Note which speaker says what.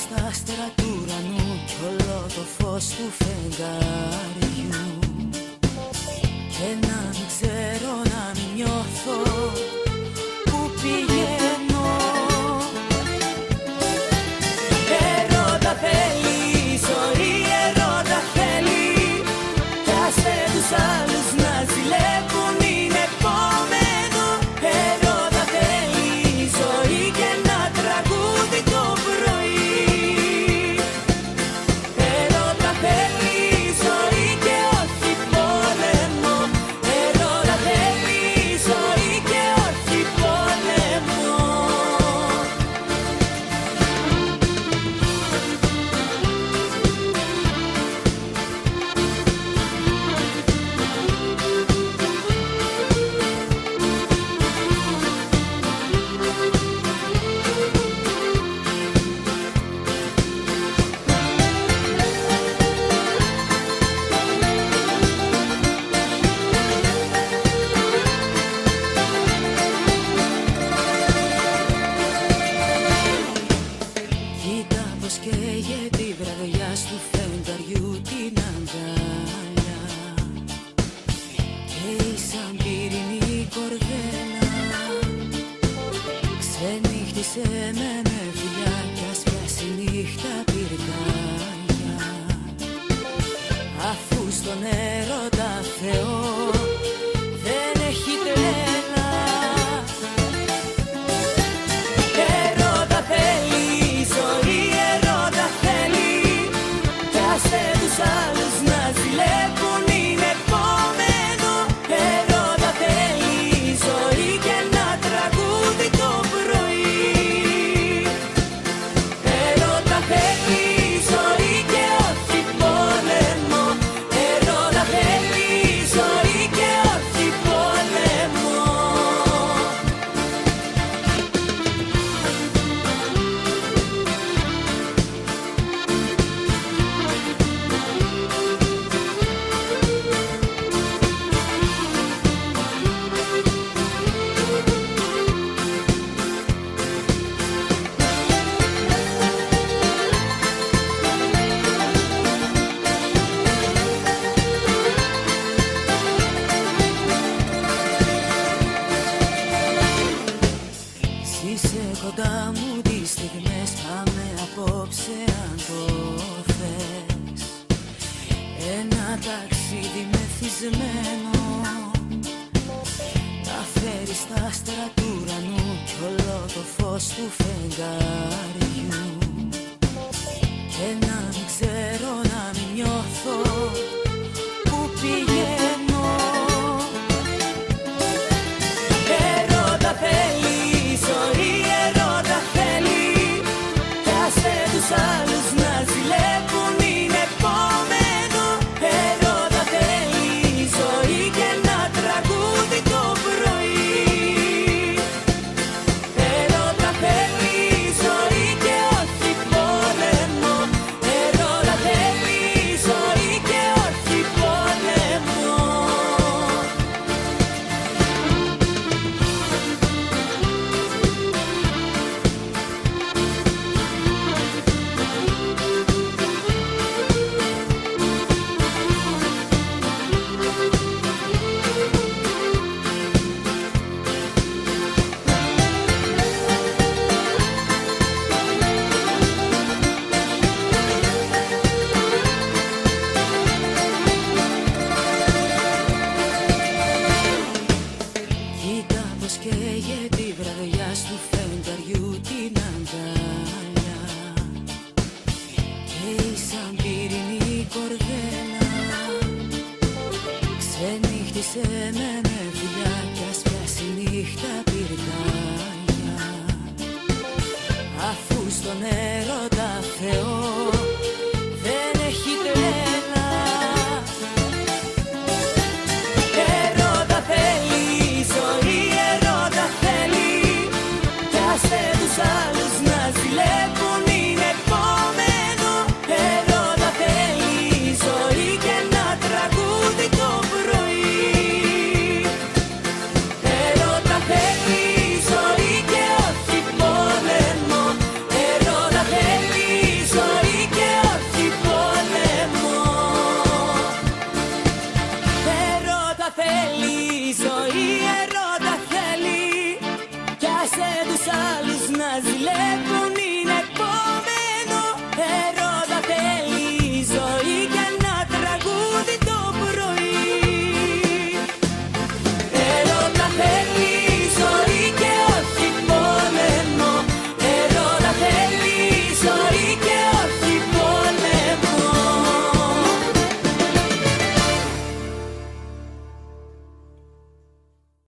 Speaker 1: στα άστερα του ουρανού κι όλο το φως του φεγγαριού. Και να μην ξέρω, να μην νιώθω που πηγαίνω. Ερώτα θέλει η ζωή, ερώτα θέλει. Κι άσε τους άλλους να ζηλεύουν, είναι επόμενο. Ερώτα θέλει η ζωή και ένα τραγούδι το πρωί. Ερώτα θέλει η ζωή και όχι πόλεμο. Ερώτα θέλει η ζωή και όχι πόλεμο. Κοίτα πως καίγε τη βραδιά του φεγγαριού την αγκάλια. Καίει σαν πυρηνή κορδέλα. Ξενύχτησε με φιλιά κι ας πιάσει νύχτα πυρκάγια. Αφού στον έρωτα Θεό δεν έχει τρέλα. Ερώτα θέλει η ζωή, ερώτα θέλει. Κι άσε τους άλλους να ζηλεύουν, είναι επόμενο. Ερώτα θέλει η ζωή και ένα τραγούδι το πρωί. Ερώτα θέλει η ζωή και όχι πόλεμο. Ερώτα θέλει η ζωή και όχι πόλεμο. Είσαι κοντά μου τις στιγμές, πάμε απόψε αν το θες. Ένα ταξίδι μεθυσμένο να φέρει στα άστερα του ουρανού κι όλο το φως του φεγγαριού. Και να μην ξέρω, να μην νιώθω που πηγαίνω. Ερώτα θέλει η ζωή, ερώτα θέλει. Κι άσε τους άλλους να ζηλεύουν, είναι επόμενο. Ερώτα θέλει η ζωή και ένα τραγούδι το πρωί. Ερώτα θέλει η ζωή και όχι πόλεμο. Ερώτα θέλει η ζωή και όχι πόλεμο. Κοίτα πως καίγε τη βραδιά του φεγγαριού την αγκάλια. Καίει σαν πυρηνή κορδέλα. Ξενύχτησε με φιλιά κι ας πιάσει νύχτα πυρκάγια. Αφού στον έρωτα Θεό δεν έχει τρέλα. Ερώτα θέλει η ζωή, ερώτα θέλει. Κι άσε τους άλλους